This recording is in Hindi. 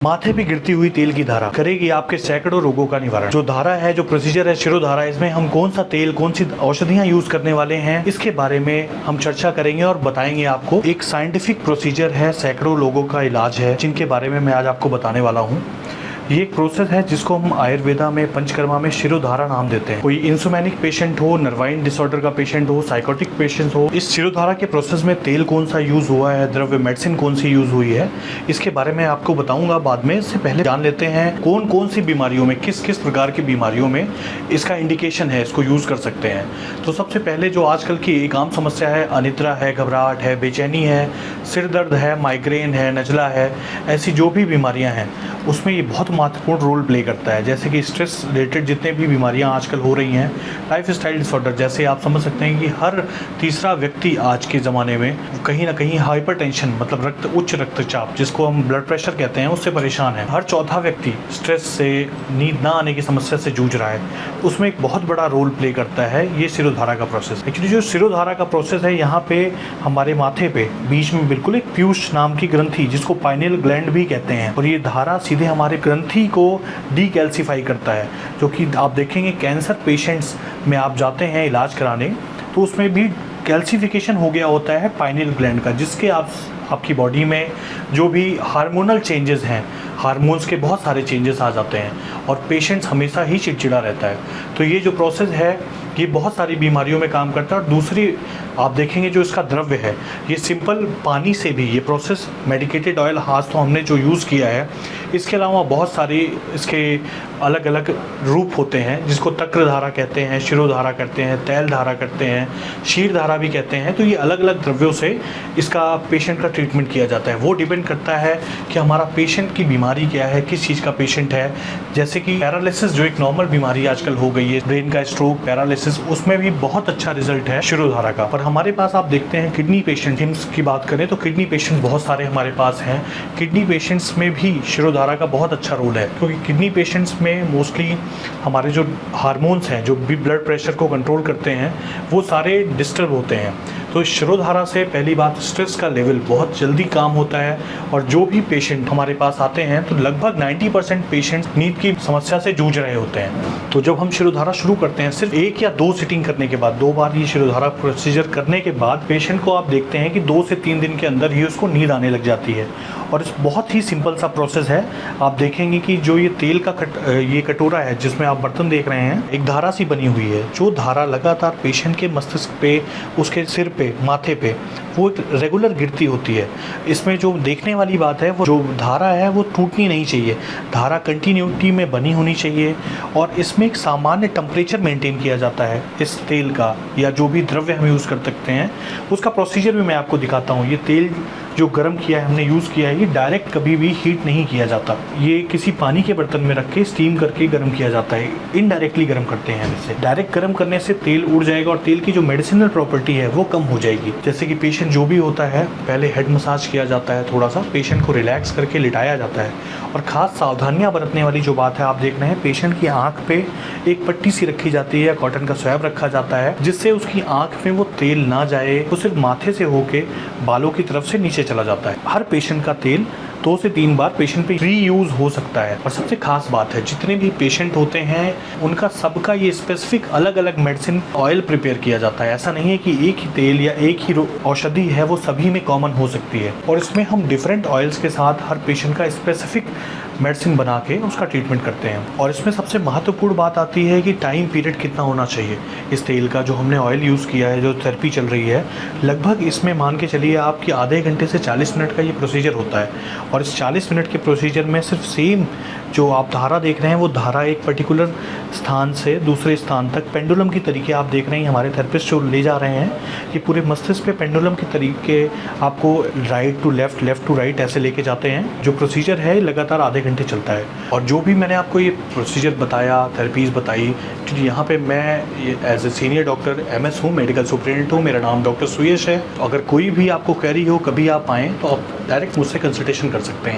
माथे पे गिरती हुई तेल की धारा करेगी आपके सैकड़ों रोगों का निवारण। जो धारा है, जो प्रोसीजर है शिरोधारा, इसमें हम कौन सा तेल, कौन सी औषधियां यूज करने वाले हैं, इसके बारे में हम चर्चा करेंगे और बताएंगे आपको। एक साइंटिफिक प्रोसीजर है, सैकड़ों लोगों का इलाज है, जिनके बारे में मैं आज आपको बताने वाला हूँ। ये एक प्रोसेस है जिसको हम आयुर्वेदा में, पंचकर्मा में शिरोधारा नाम देते हैं। कोई इंसोमेनिक पेशेंट हो, नर्वाइन डिसऑर्डर का पेशेंट हो, साइकोटिक पेशेंट हो, इस शिरोधारा के प्रोसेस में तेल कौन सा यूज हुआ है, द्रव्य मेडिसिन कौन सी यूज हुई है, इसके बारे में आपको बताऊंगा बाद में। इससे पहले जान लेते हैं कौन कौन सी बीमारियों में, किस किस प्रकार की बीमारियों में इसका इंडिकेशन है, इसको यूज कर सकते हैं। तो सबसे पहले जो आजकल की एक आम समस्या है, अनिद्रा है, घबराहट है, बेचैनी है, सिर दर्द है, माइग्रेन है, नजला है, ऐसी जो भी बीमारियां हैं उसमें ये बहुत महत्वपूर्ण रोल प्ले करता है। जैसे कि स्ट्रेस रिलेटेड जितने भी बीमारियां आजकल हो रही हैं, लाइफ स्टाइल डिसऑर्डर, जैसे आप समझ सकते हैं कि हर तीसरा व्यक्ति आज के ज़माने में कहीं ना कहीं हाइपरटेंशन, मतलब उच्च रक्तचाप, जिसको हम ब्लड प्रेशर कहते हैं, उससे परेशान है। हर चौथा व्यक्ति स्ट्रेस से, नींद ना आने की समस्या से जूझ रहा है। उसमें एक बहुत बड़ा रोल प्ले करता है ये शिरोधारा का प्रोसेस। एक्चुअली जो शिरोधारा का प्रोसेस है, यहाँ पे हमारे माथे पे बीच में बिल्कुल एक पीयूष नाम की ग्रंथि, जिसको पाइनियल ग्लैंड भी कहते हैं, और ये धारा सीधे हमारे ग्रंथि को डीकैल्सिफाई करता है। जो कि आप देखेंगे कैंसर पेशेंट्स में आप जाते हैं इलाज कराने, तो उसमें भी कैल्सिफिकेशन हो गया होता है पाइनियल ग्लैंड का, जिसके आपकी बॉडी में जो भी हार्मोनल चेंजेस हैं, हार्मोन्स के बहुत सारे चेंजेस आ जाते हैं और पेशेंट्स हमेशा ही चिड़चिड़ा रहता है। तो ये जो प्रोसेस है ये बहुत सारी बीमारियों में काम करता है। और दूसरी आप देखेंगे जो इसका द्रव्य है, ये सिंपल पानी से भी ये प्रोसेस, मेडिकेटेड ऑयल हाथ तो हमने जो यूज़ किया है, इसके अलावा बहुत सारे इसके अलग अलग रूप होते हैं, जिसको तक्रधारा कहते हैं, शिरोधारा करते हैं, तैल धारा करते हैं, शीर धारा भी कहते हैं। तो ये अलग अलग द्रव्यों से इसका पेशेंट का ट्रीटमेंट किया जाता है। वो डिपेंड करता है कि हमारा पेशेंट की बीमारी क्या है, किस चीज़ का पेशेंट है। जैसे कि पैरालिसिस जो एक नॉर्मल बीमारी आजकल हो गई है, ब्रेन का स्ट्रोक, पैरालिसिस, उसमें भी बहुत अच्छा रिजल्ट है शिरोधारा का। पर हमारे पास आप देखते हैं किडनी पेशेंट की बात करें तो किडनी पेशेंट बहुत सारे हमारे पास हैं। किडनी पेशेंट्स में भी शिरोधारा का बहुत अच्छा रोल है, क्योंकि किडनी पेशेंट्स में मोस्टली हमारे जो हार्मोन्स हैं, जो भी ब्लड प्रेशर को कंट्रोल करते हैं, वो सारे डिस्टर्ब होते हैं। तो शिरोधारा से पहली बात, स्ट्रेस का लेवल बहुत जल्दी काम होता है। और जो भी पेशेंट हमारे पास आते हैं तो लगभग 90% पेशेंट्स नींद की समस्या से जूझ रहे होते हैं। तो जब हम शिरोधारा शुरू करते हैं, सिर्फ 1 या 2 सिटिंग करने के बाद, 2 बार ये शिरोधारा प्रोसीजर करने के बाद, पेशेंट को आप देखते हैं कि 2 से 3 दिन के अंदर ही उसको नींद आने लग जाती है। और इस बहुत ही सिंपल सा प्रोसेस है। आप देखेंगे कि जो ये तेल का ये कटोरा है जिसमें आप बर्तन देख रहे हैं, एक धारा सी बनी हुई है। जो धारा लगातार पेशेंट के मस्तिष्क पे, उसके सिर पे, माथे पे, वो एक रेगुलर गिरती होती है। इसमें जो देखने वाली बात है, वो जो धारा है वो टूटनी नहीं चाहिए, धारा कंटिन्यूटी में बनी होनी चाहिए। और इसमें एक सामान्य टेम्परेचर मेंटेन किया जाता है इस तेल का, या जो भी द्रव्य हम यूज़ कर सकते हैं उसका प्रोसीजर भी मैं आपको दिखाता हूँ। ये तेल जो गर्म किया है, हमने यूज़ किया है, ये डायरेक्ट कभी भी हीट नहीं किया जाता। ये किसी पानी के बर्तन में रख के स्टीम करके गर्म किया जाता है। इनडायरेक्टली गर्म करते हैं इसे। डायरेक्ट गर्म करने से तेल उड़ जाएगा और तेल की जो मेडिसिनल प्रॉपर्टी है वो कम हो जाएगी। जैसे कि पेशेंट जो भी होता है, पहले हेड मसाज किया जाता है, थोड़ा सा पेशेंट को रिलैक्स करके लिटाया जाता है। और ख़ास सावधानियाँ बरतने वाली जो बात है, आप देख रहे हैं पेशेंट की आँख पे एक पट्टी सी रखी जाती है, कॉटन का स्वैब रखा जाता है, जिससे उसकी आँख में वो तेल ना जाए, वो सिर्फ माथे से होके बालों की तरफ से नीचे चला जाता है। हर पेशेंट का तेल 2 से 3 बार पेशेंट पे रीयूज हो सकता है। और सबसे खास बात है, जितने भी पेशेंट होते हैं उनका सबका ये स्पेसिफिक अलग अलग मेडिसिन ऑयल प्रिपेयर किया जाता है। ऐसा नहीं है कि एक ही तेल या एक ही औषधि है वो सभी में कॉमन हो सकती है। और इसमें हम डिफरेंट ऑयल्स के साथ हर पेशेंट का स्पेसिफिक मेडिसिन बना के उसका ट्रीटमेंट करते हैं। और इसमें सबसे महत्वपूर्ण बात आती है कि टाइम पीरियड कितना होना चाहिए इस तेल का। जो हमने ऑयल यूज़ किया है, जो थेरेपी चल रही है, लगभग इसमें मान के चलिए आपकी आधे घंटे से 40 मिनट का ये प्रोसीजर होता है। और इस 40 मिनट के प्रोसीजर में सिर्फ सेम जो आप धारा देख रहे हैं, वो धारा एक पर्टिकुलर स्थान से दूसरे स्थान तक पेंडुलम की तरीके आप देख रहे हैं, हमारे थेरेपिस्ट जो ले जा रहे हैं, ये पूरे मस्तिष्क पे पेंडुलम के तरीके आपको right to left, left to right ऐसे लेके जाते हैं। जो प्रोसीजर है लगातार आधे घंटे चलता है। और जो भी मैंने आपको ये प्रोसीजर बताया, थेरेपीज़ बताई, क्योंकि यहाँ पे मैं as a senior doctor MS हूँ, मेडिकल सुपरिटेंडेंट हूँ, मेरा नाम डॉक्टर सुयश है। अगर कोई भी आपको क्वेरी हो, कभी आप आएँ तो आप डायरेक्ट मुझसे कंसल्टेशन कर सकते हैं।